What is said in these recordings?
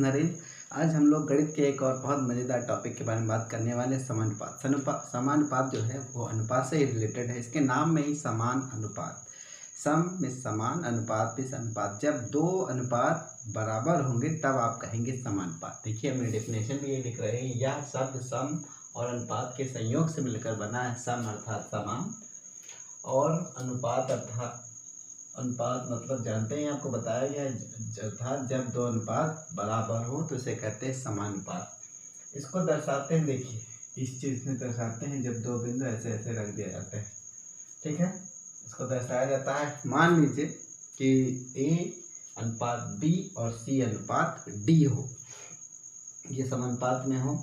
नरेंद्र। आज हम लोग गणित के एक और बहुत मज़ेदार टॉपिक के बारे में बात करने वाले हैं, समानुपात। समानुपात जो है वो अनुपात से ही रिलेटेड है। इसके नाम में ही समान अनुपात, सम में समान, अनुपात में अनुपात। जब दो अनुपात बराबर होंगे तब आप कहेंगे समानुपात। देखिए हमने डेफिनेशन भी ये लिख रहे हैं, यह शब्द सम और अनुपात के संयोग से मिलकर बना है। सम अर्थात समान और अनुपात अर्थात अनुपात मतलब जानते हैं, आपको बताया गया है अर्थात जब दो अनुपात बराबर हो तो इसे कहते हैं समानुपात। इसको दर्शाते हैं, देखिए इस चीज़ में दर्शाते हैं जब दो बिंदु ऐसे ऐसे रख दिए जाते हैं, ठीक है। इसको दर्शाया जाता है, मान लीजिए कि A अनुपात B और C अनुपात D हो, ये समानुपात में हो,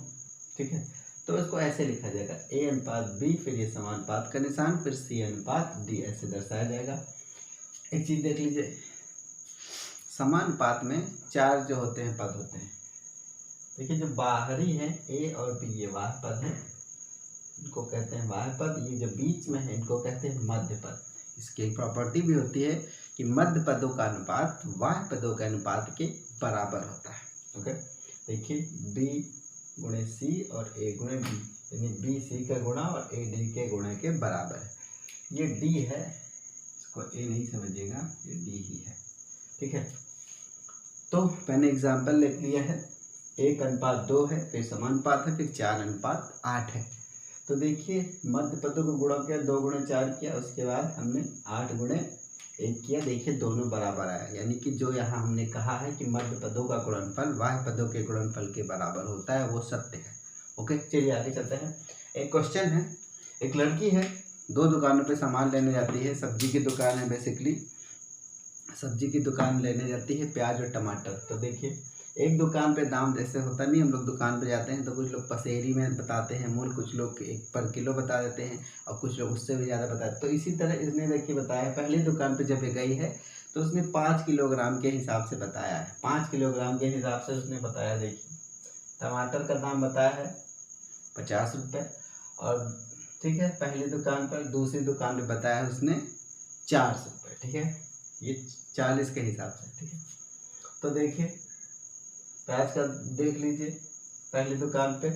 ठीक है। तो इसको ऐसे लिखा जाएगा A अनुपात B, फिर ये समानुपात का निशान, फिर C अनुपात D, ऐसे दर्शाया जाएगा। एक चीज़ देख लीजिए, समानुपात में चार जो होते हैं पद होते हैं। देखिए जो बाहरी है A और B, ये बाह्य पद है, इनको कहते हैं बाह्य पद। ये जो बीच में है इनको कहते हैं मध्य पद। इसकी एक प्रॉपर्टी भी होती है कि मध्य पदों का अनुपात बाह्य पदों के अनुपात के बराबर होता है। ओके, देखिए B गुणे C और A गुणे B, यानी B C का गुणा और A D के गुणे के बराबर है। ये D है, इसको A नहीं समझिएगा, ये D ही है, ठीक है। तो मैंने एग्जाम्पल लिख लिया है, 1 अनुपात 2 है, फिर समानुपात है, फिर 4 अनुपात 8 है। तो देखिए मध्य पदों को गुणा किया, 2 गुणे 4 किया, उसके बाद हमने 8 गुणे 1 किया। देखिए दोनों बराबर आया, यानी कि जो यहाँ हमने कहा है कि मध्य पदों का गुणनफल बाह्य पदों के गुणनफल के बराबर होता है, वो सत्य है। ओके, चलिए आगे चलते हैं। एक क्वेश्चन है, एक लड़की है, दो दुकानों पे सामान लेने जाती है। सब्जी की दुकान है, बेसिकली सब्जी की दुकान लेने जाती है, प्याज और टमाटर। तो देखिए एक दुकान पे दाम जैसे होता नहीं, हम लोग दुकान पे जाते हैं तो कुछ लोग पसेरी में बताते हैं मूल, कुछ लोग 1 पर किलो बता देते हैं और कुछ लोग उससे भी ज़्यादा बताते हैं। तो इसी तरह इसने देखिए बताया, पहली दुकान पे जब ये गई है तो उसने 5 किलोग्राम के हिसाब से बताया है। 5 किलोग्राम के हिसाब से उसने बताया। देखिए टमाटर का दाम बताया है 50 रुपये, और ठीक है पहली दुकान पर। दूसरी दुकान पे बताया है उसने 400 रुपये, ठीक है, ये 40 के हिसाब से, ठीक है। तो देखिए प्याज का देख लीजिए, पहली दुकान पे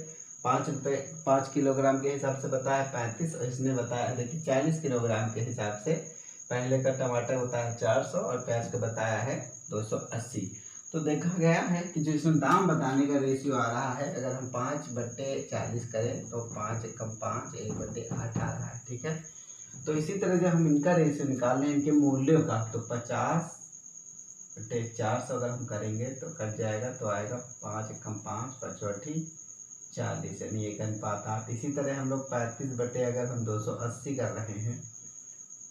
5 रुपये 5 किलोग्राम के हिसाब से बताया 35, और इसने बताया देखिए 40 किलोग्राम के हिसाब से। पहले का टमाटर बताया है 400 और प्याज का बताया है 280। तो देखा गया है कि जो इसमें दाम बताने का रेशियो आ रहा है, अगर हम 5/40 करें तो 5 एकम 5, 1/8 आ रहा है, ठीक है। तो इसी तरह जब हम इनका रेशियो निकाल लें इनके मूल्यों का, तो 50/400 अगर हम करेंगे तो कट जाएगा, तो आएगा 5 एकम 5, 5 चौठी 40, यानी 1 अनुपात 8। इसी तरह हम लोग 35 अगर हम 280 कर रहे हैं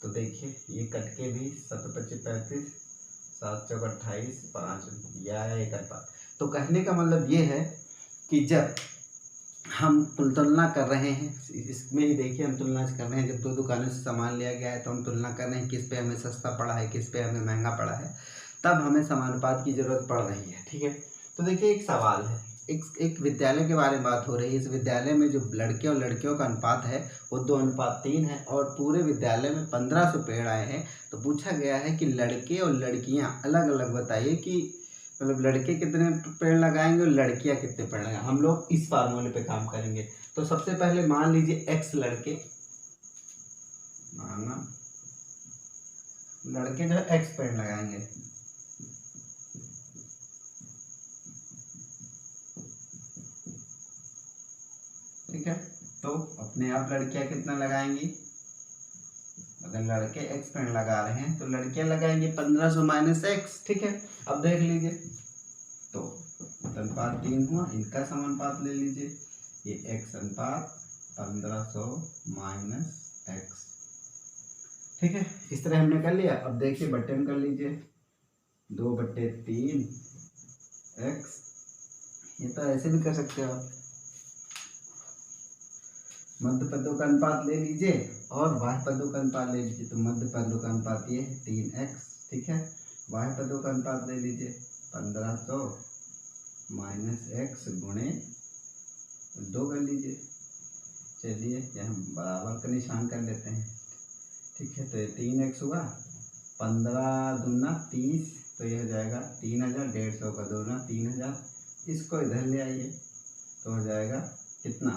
तो देखिए ये कट के भी 7×25 35, 7 चौक 28, 5 या 1 अनुपात। तो कहने का मतलब ये है कि जब हम तुलना कर रहे हैं, इसमें ही देखिए हम तुलना कर रहे हैं, जब दो दुकानों से सामान लिया गया है तो हम तुलना कर रहे हैं किस पे हमें सस्ता पड़ा है, किस पे हमें महंगा पड़ा है, तब हमें समानुपात की ज़रूरत पड़ रही है, ठीक है। तो देखिए एक सवाल है, एक विद्यालय के बारे में बात हो रही है। इस विद्यालय में जो लड़के और लड़कियों का अनुपात है वो 2:3 है, और पूरे विद्यालय में 1500 पेड़ आए हैं। तो पूछा गया है कि लड़के और लड़कियां अलग अलग बताइए कि मतलब लड़के कितने पेड़ लगाएंगे और लड़कियां कितने पेड़ लगाएंगे। हम लोग इस फार्मूले पे काम करेंगे। तो सबसे पहले मान लीजिए x लड़के, माना लड़के जो है x पेड़ लगाएंगे, ठीक है। तो अपने आप लड़कियां कितना लगाएंगी, अगर लड़के x पेड़ लगा रहे हैं तो लड़कियां लगाएंगे 1500 माइनस x, ठीक है। अब देख लीजिए, तो अनुपात 3 हुआ, इनका समानुपात ले लीजिए, ये x अनुपात 1500 माइनस x, ठीक है। इस तरह हमने कर लिया। अब देखिए बट्टे में कर लीजिए, 2/3 x, ये तो ऐसे भी कर सकते हो आप। मध्य पदों का अनुपात ले लीजिए और बाह्य पदों का अनुपात ले लीजिए। तो मध्य पदों का अनुपात ये है 3x, ठीक है। बाह्य पदों का अनुपात ले लीजिए 1500 माइनस x गुणे 2 कर लीजिए। चलिए यहाँ बराबर का निशान कर लेते हैं, ठीक है। तो ये 3x हुआ, 15 दूना 30, तो ये हो जाएगा 3000, 150 का दूना 3000, इसको इधर ले आइए तो हो जाएगा कितना।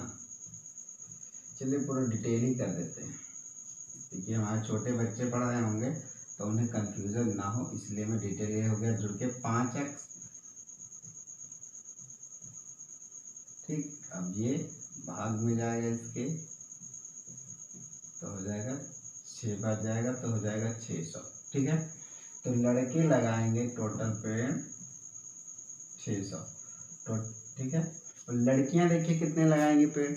चलिए पूरा डिटेल ही कर देते हैं, क्योंकि हमारे छोटे बच्चे पढ़ रहे होंगे तो उन्हें कंफ्यूजन ना हो, इसलिए मैं डिटेल ये हो गया जुड़ के 5x। ठीक, अब ये भाग में जाएगा इसके तो हो जाएगा 6 बार जाएगा तो हो जाएगा 600। ठीक है, तो लड़के लगाएंगे टोटल पेड़ 600। तो ठीक है, और लड़कियां देखिए कितने लगाएंगे पेड़।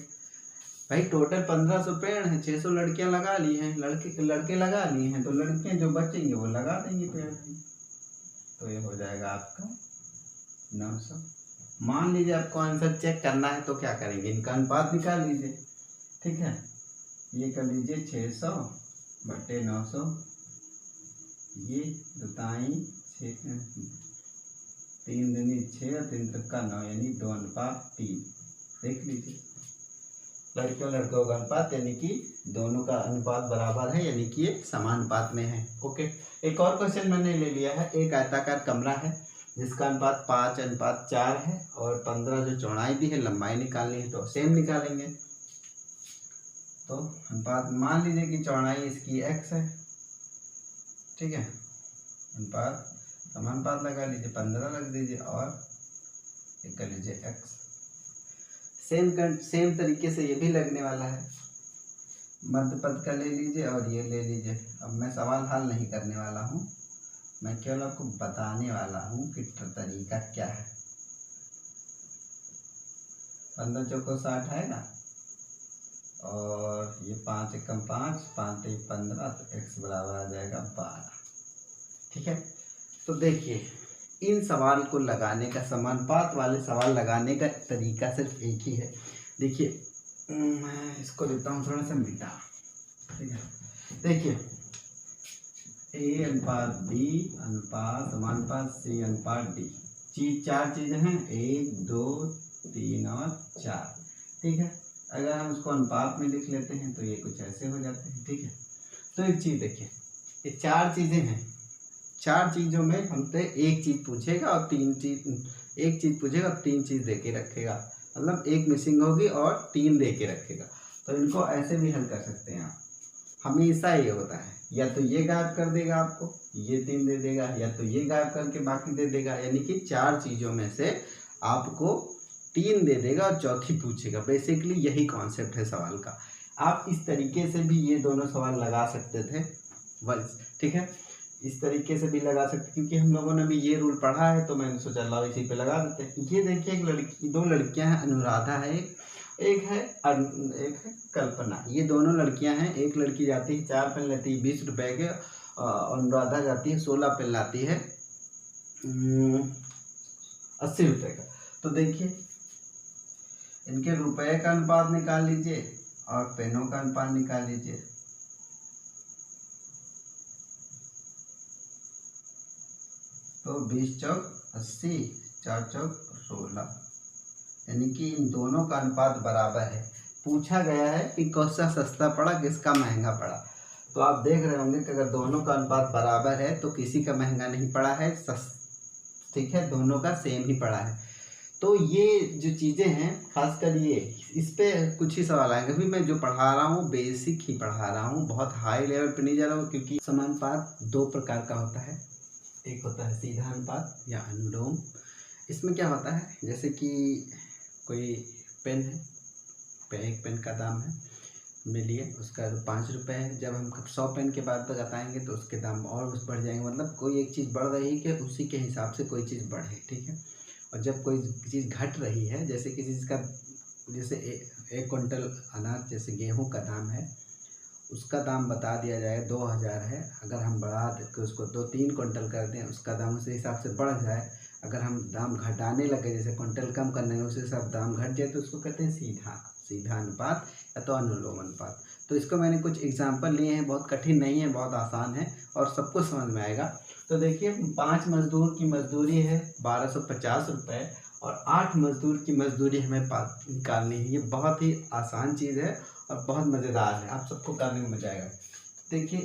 भाई टोटल 1500 पेड़ हैं, 600 लड़कियां लगा ली हैं, लड़के लगा लिए हैं, तो लड़कियां जो बचेंगे वो लगा देंगे पेड़। तो ये हो जाएगा आपका 900। मान लीजिए आपको आंसर चेक करना है तो क्या करेंगे, इनका अनुपात निकाल लीजिए। ठीक है, ये कर लीजिए 600 बटे 900, ये दुताई 3 दूनी 6 और 3 का 9 यानी 2:3। देख लीजिए लड़कियों लड़कों का अनुपात, यानी कि दोनों का अनुपात बराबर है, यानी कि ये समानुपात में है। ओके, एक और क्वेश्चन मैंने ले लिया है। एक आयताकार कमरा है जिसका अनुपात 5:4 है और 15 जो चौड़ाई दी है, लंबाई निकालनी है तो सेम निकालेंगे। तो अनुपात मान लीजिए कि चौड़ाई इसकी x है। ठीक है, अनुपात समानुपात लगा लीजिए, 15 रख दीजिए और एक कर लीजिए x। सेम तरीके से ये भी लगने वाला है। मध्य पद का ले लीजिए और ये ले लीजिए। अब मैं सवाल हल नहीं करने वाला हूँ, मैं केवल आपको बताने वाला हूँ कि तरीका क्या है। 15 चौको 60 आएगा और ये 5 एकम 5, 5 3 15, तो x बराबर आ जाएगा 12। ठीक है, तो देखिए इन सवाल को लगाने का, समानुपात वाले सवाल लगाने का तरीका सिर्फ एक ही है। देखिए मैं इसको देता हूँ थोड़ा सा मीठा। ठीक है, देखिए a अनुपात b अनुपात समानुपात c अनुपात d, चार चीजें हैं, 1 2 3 और 4। ठीक है, अगर हम उसको अनुपात में लिख लेते हैं तो ये कुछ ऐसे हो जाते हैं। ठीक है, तो एक चीज देखिए, ये 4 चीजें हैं, 4 चीजों में हमसे एक चीज पूछेगा और 3 चीज, एक चीज पूछेगा और 3 चीज दे के रखेगा, मतलब एक मिसिंग होगी और 3 दे के रखेगा। तो इनको ऐसे भी हल कर सकते हैं आप। हमेशा ये होता है, या तो ये गायब कर देगा आपको, ये 3 दे देगा, या तो ये गायब करके बाकी दे देगा, यानी कि 4 चीजों में से आपको 3 दे देगा और चौथी पूछेगा। बेसिकली यही कॉन्सेप्ट है सवाल का। आप इस तरीके से भी ये दोनों सवाल लगा सकते थे बस। ठीक है, इस तरीके से भी लगा सकते, क्योंकि हम लोगों ने भी ये रूल पढ़ा है तो मैंने सोचा लाओ इसी पे लगा देते हैं। ये देखिए एक लड़की, 2 लड़कियां हैं, अनुराधा है एक है कल्पना। ये दोनों लड़कियां हैं। एक लड़की जाती है 4 पेन लेती है 20 रुपए के, अनुराधा जाती है 16 पेन लाती है 80 रुपए का। तो देखिए इनके रुपए का अनुपात निकाल लीजिए और पेनों का अनुपात निकाल लीजिए। तो 20 चौक 80, 4 चौक 16, यानी कि इन दोनों का अनुपात बराबर है। पूछा गया है कि कौन सा सस्ता पड़ा, किसका महंगा पड़ा। तो आप देख रहे होंगे कि अगर दोनों का अनुपात बराबर है तो किसी का महंगा नहीं पड़ा है, ठीक है, दोनों का सेम ही पड़ा है। तो ये जो चीज़ें हैं, खासकर ये, इस पे कुछ ही सवाल आएंगे। अभी मैं जो पढ़ा रहा हूँ बेसिक ही पढ़ा रहा हूँ, बहुत हाई लेवल पे नहीं जा रहा हूँ, क्योंकि समानुपात 2 प्रकार का होता है। एक होता है सीधा अनुपात या अनुलोम। इसमें क्या होता है, जैसे कि कोई पेन है, एक पेन का दाम है हमने लिए, उसका 5 रुपये है। जब हम 100 पेन के बाद बताएंगे तो उसके दाम और कुछ बढ़ जाएंगे। मतलब कोई एक चीज़ बढ़ रही है कि उसी के हिसाब से कोई चीज़ बढ़े। ठीक है, और जब कोई चीज़ घट रही है, जैसे किसी चीज़ का, जैसे 1 क्विंटल अनाज जैसे गेहूं का दाम है, उसका दाम बता दिया जाए 2000 है, अगर हम बढ़ा के उसको 2-3 क्विंटल कर दें, उसका दाम उस हिसाब से बढ़ जाए। अगर हम दाम घटाने लगे, जैसे क्विंटल कम करने उस हिसाब दाम घट जाए, तो उसको कहते हैं सीधा अनुपात या तो अनुलोम अनुपात। तो इसको मैंने कुछ एग्जाम्पल लिए हैं, बहुत कठिन नहीं है, बहुत आसान है और सबको समझ में आएगा। तो देखिए 5 मजदूर की मजदूरी है 1250 रुपये और 8 मजदूर की मजदूरी हमें निकालनी है। ये बहुत ही आसान चीज़ है और बहुत मज़ेदार है, आप सबको करने में मजा आएगा। देखिए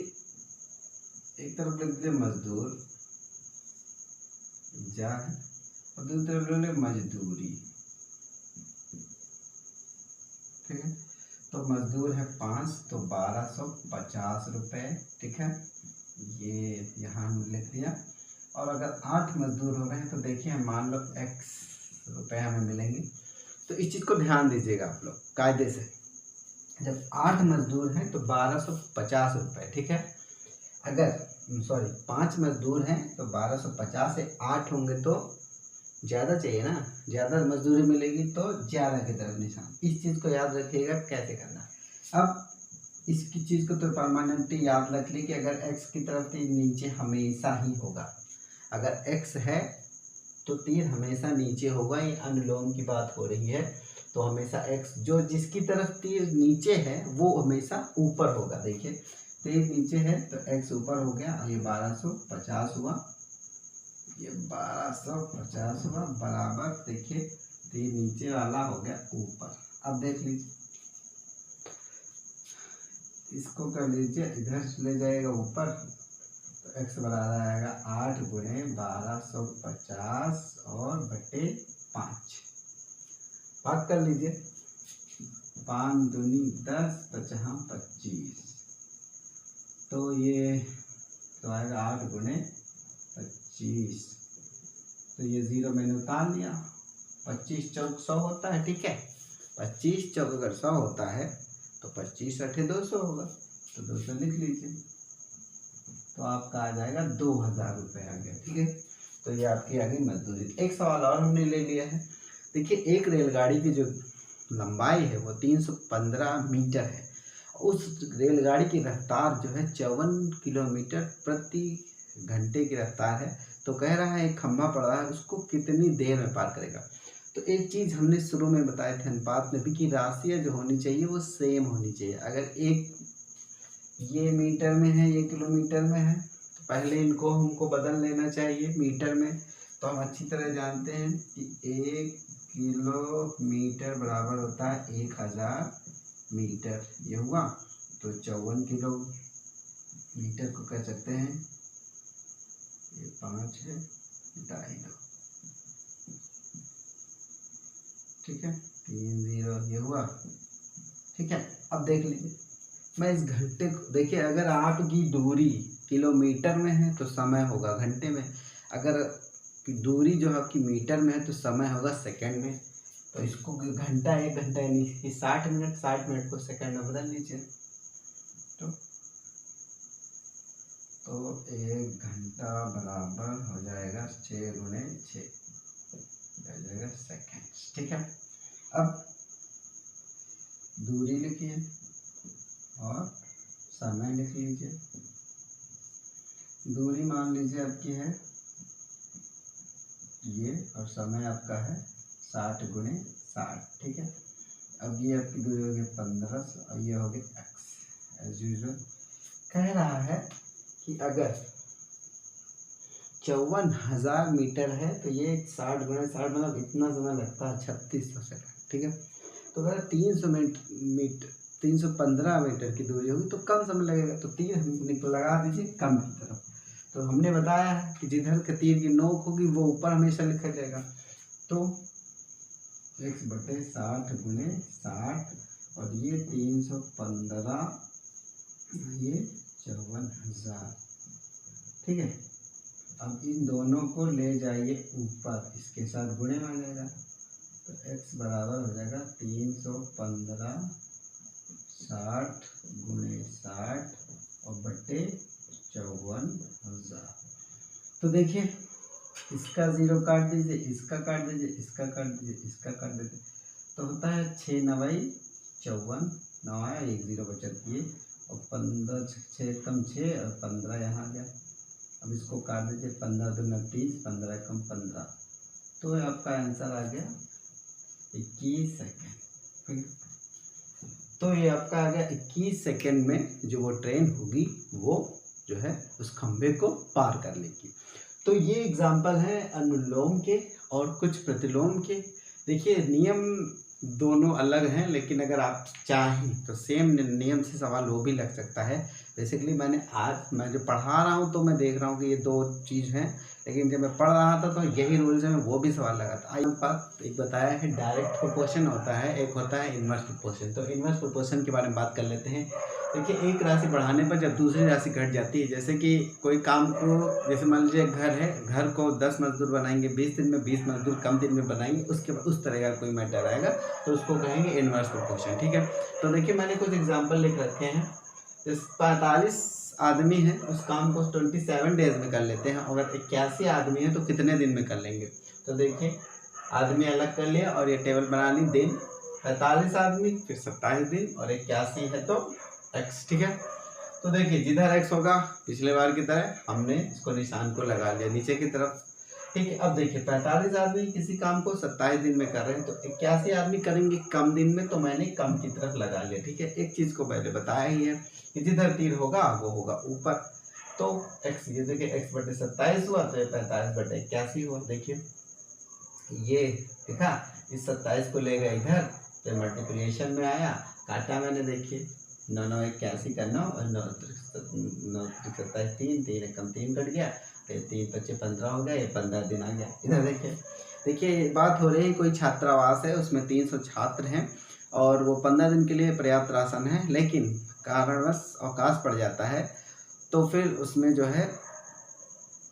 एक तरफ लिख दीजिए मजदूर जा है और दूसरी तरफ ले लें मजदूरी। ठीक है, तो मजदूर है 5 तो 1250 रुपये। ठीक है, ये यहाँ हम लिख दिया। और अगर 8 मजदूर हो रहे हैं तो देखिए मान लो x रुपये हमें मिलेंगे। तो इस चीज़ को ध्यान दीजिएगा आप लोग कायदे से, जब 8 मजदूर हैं तो 1250 रुपये। ठीक है, अगर 5 मजदूर हैं तो 1250 से 8 होंगे तो ज़्यादा चाहिए ना, ज़्यादा मजदूरी मिलेगी तो ज़्यादा की तरफ निशान। इस चीज़ को याद रखिएगा कैसे करना। अब इसकी चीज़ को तो परमानेंटली याद रख ली कि अगर x की तरफ तीर नीचे हमेशा ही होगा। अगर x है तो तीर हमेशा नीचे होगा, ये अनुलोम की बात हो रही है। तो हमेशा x जो जिसकी तरफ तीर नीचे है वो हमेशा ऊपर होगा। देखिए तीर नीचे है तो x ऊपर हो गया और ये 1250 हुआ, ये 1250 हुआ बराबर देखिए तीर नीचे वाला हो गया ऊपर। अब देख लीजिए इसको कर लीजिए, इधर ले जाएगा ऊपर तो x बराबर आएगा 8 गुणे 1250 और बटे 5। बात कर लीजिए 5 दूनी 10 पचहा 25, तो ये तो आएगा 8 गुणे 25। तो ये 0 मैंने उतार लिया। 25 चौक 100 होता है। ठीक है, 25 चौक अगर 100 होता है तो 25 अठे 200 होगा, तो 200 लिख लीजिए। तो आपका आ जाएगा 2000 रुपये आ गया। ठीक है, तो ये आपकी आ गई मजदूरी। एक सवाल और हमने ले लिया है। देखिए एक रेलगाड़ी की जो लंबाई है वो 315 मीटर है। उस रेलगाड़ी की रफ्तार जो है 54 किलोमीटर प्रति घंटे की रफ्तार है। तो कह रहा है एक खंभा पड़ा है, उसको कितनी देर में पार करेगा। तो एक चीज़ हमने शुरू में बताए थे अनुपात में भी कि राशियाँ जो होनी चाहिए वो सेम होनी चाहिए। अगर एक ये मीटर में है ये किलोमीटर में है तो पहले इनको हमको बदल लेना चाहिए मीटर में। तो हम अच्छी तरह जानते हैं कि 1 किलोमीटर बराबर होता है 1000 मीटर। ये हुआ तो 54 किलोमीटर को कह सकते हैं, ये 5 है 2.5। ठीक है, 3 0 ये हुआ। ठीक है, अब देख लीजिए मैं इस घंटे को देखिए, अगर आपकी दूरी किलोमीटर में है तो समय होगा घंटे में, अगर दूरी जो आपकी मीटर में है तो समय होगा सेकंड में। तो इसको घंटा 1 घंटा यानी कि 60 मिनट, 60 मिनट को सेकंड में बदल लीजिए। तो 1 घंटा बराबर हो जाएगा 6 गुणे 6 हो जाएगा सेकंड। ठीक है, अब दूरी लिखिए और समय लिख लीजिए। दूरी मान लीजिए आपकी है ये और समय आपका है 60 गुणे 60। ठीक है, अब ये आपकी दूरी हो गई 1500 और ये हो गई x। एज यूजुअल कह रहा है कि अगर 54,000 मीटर है तो ये 60 गुणे 60 मतलब इतना समय लगता है 3600 सेकंड। ठीक है, तो अगर 315 मीटर की दूरी होगी तो कम समय लगेगा, तो तीर लगा दीजिए कम की तरफ। तो हमने बताया है कि जिधर के तीर की नोक होगी वो ऊपर हमेशा लिखा जाएगा। तो x बटे 60 गुणे 60 और ये 315 ये 54,000। ठीक है, अब इन दोनों को ले जाइए ऊपर, इसके साथ गुणे में आ जाएगा। तो x बराबर हो जाएगा 315 60 गुणे 60 और बटे 54,000। तो देखिए इसका 0 काट दीजिए, इसका काट दीजिए, इसका काट दीजिए, इसका काट दीजिए, तो होता है 6 9 54 9 आया 1 0 बचत किए और 15 6 कम 6 और 15 यहाँ आ गया। अब इसको काट दीजिए 15 दूना 30 15 कम 15, तो आपका आंसर आ गया 21 सेकेंड। तो ये आपका आ गया 21 सेकेंड में जो वो ट्रेन होगी वो जो है उस खंभे को पार कर लेगी। तो ये एग्जाम्पल है अनुलोम के और कुछ प्रतिलोम के। देखिए नियम दोनों अलग हैं, लेकिन अगर आप चाहें तो सेम नियम से सवाल वो भी लग सकता है। बेसिकली मैं जो पढ़ा रहा हूँ तो मैं देख रहा हूँ कि ये 2 चीज़ हैं, लेकिन जब मैं पढ़ रहा था तो यही रूल से मैं वो भी सवाल लगा था। बात एक बताया है डायरेक्ट प्रोपोर्शन होता है, एक होता है इन्वर्स प्रोपोर्शन। तो इन्वर्स प्रोपोर्शन के बारे में बात कर लेते हैं। देखिए एक राशि बढ़ाने पर जब दूसरी राशि घट जाती है, जैसे कि कोई काम को, जैसे मान लीजिए घर है, घर को 10 मजदूर बनाएंगे 20 दिन में, 20 मजदूर कम दिन में बनाएंगे, उसके बाद उस तरह का कोई मैटर आएगा तो उसको कहेंगे इन्वर्स प्रोपोर्शन। ठीक है, तो देखिए मैंने कुछ एग्जाम्पल लिख रखे हैं। जैसे 45 आदमी है, उस काम को 27 डेज में कर लेते हैं। अगर 81 आदमी है तो कितने दिन में कर लेंगे? तो देखिए आदमी अलग कर लिया और ये टेबल बना ली, दिन 45 आदमी, फिर 27 दिन और 81 है तो x। ठीक है, तो देखिए जिधर x होगा पिछले बार की तरह हमने इसको निशान को लगा लिया नीचे की तरफ। ठीक है, अब देखिए 45 आदमी किसी काम को 27 दिन में कर रहे हैं, तो 81 आदमी करेंगे कम दिन में, तो मैंने कम की तरफ लगा लिया। ठीक है, एक चीज को पहले बताया ही है कि जिधर तीर होगा वो होगा ऊपर। तो x, ये देखिए x बटे 27 हुआ, तो ये 45 बटे 81 हुआ। देखिए ये देखा, इस 27 को ले गए इधर तो मल्टीप्लिकेशन में आया, काटा मैंने, देखिए 9 9 81 का 9 और 9 9 27 3 3 कम 3 कट गया, तो 3 25 15 हो गया, ये 15 दिन आ गया। इधर देखिए, देखिए बात हो रही है कोई छात्रावास है, उसमें 300 छात्र हैं और वो 15 दिन के लिए पर्याप्त राशन है, लेकिन कारणवश अवकाश पड़ जाता है, तो फिर उसमें जो है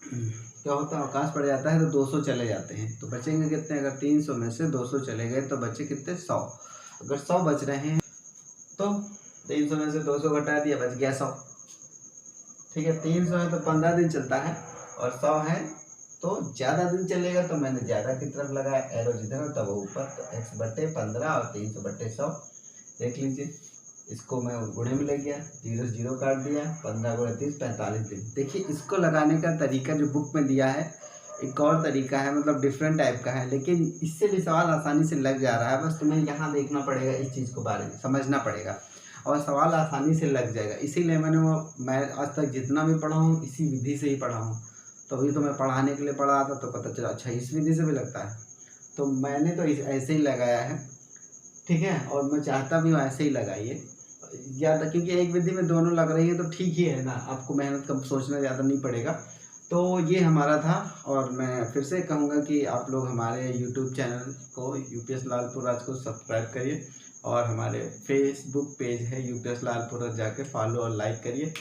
क्या होता है, अवकाश पड़ जाता है तो 200 चले जाते हैं, तो बचेंगे कितने? अगर 300 में से 200 चले गए तो बचे कितने? 100। अगर 100 बच रहे हैं तो 300 में से 200 घटा दिया, बच गया 100। ठीक है, 300 है तो 15 दिन चलता है और 100 है तो ज़्यादा दिन चलेगा, तो मैंने ज़्यादा की तरफ लगाया, एरो जिधर हो तब वो ऊपर, तो x बटे 15 और 300 बटे 100। देख लीजिए, इसको मैं गुणे में ले गया, 0 0 काट दिया, 15 गुणे 30 45 दिन। देखिए इसको लगाने का तरीका जो बुक में दिया है एक और तरीका है, मतलब डिफरेंट टाइप का है, लेकिन इससे भी सवाल आसानी से लग जा रहा है। बस तुम्हें यहाँ देखना पड़ेगा, इस चीज़ को बारे में समझना पड़ेगा और सवाल आसानी से लग जाएगा। इसीलिए मैं आज तक जितना भी पढ़ा हूँ इसी विधि से ही पढ़ा हूँ। तो अभी तो मैं पढ़ाने के लिए पढ़ा था तो पता चला अच्छा इस विधि से भी लगता है, तो मैंने तो ऐसे ही लगाया है। ठीक है, और मैं चाहता भी हूँ ऐसे ही लगाइए ज़्यादा, क्योंकि एक विधि में दोनों लग रही है तो ठीक ही है ना, आपको मेहनत कम सोचना ज़्यादा नहीं पड़ेगा। तो ये हमारा था, और मैं फिर से कहूँगा कि आप लोग हमारे यूट्यूब चैनल को UPS लालपुर राज को सब्सक्राइब करिए और हमारे फेसबुक पेज है UPS लालपुर राज, जाके फॉलो और लाइक करिए।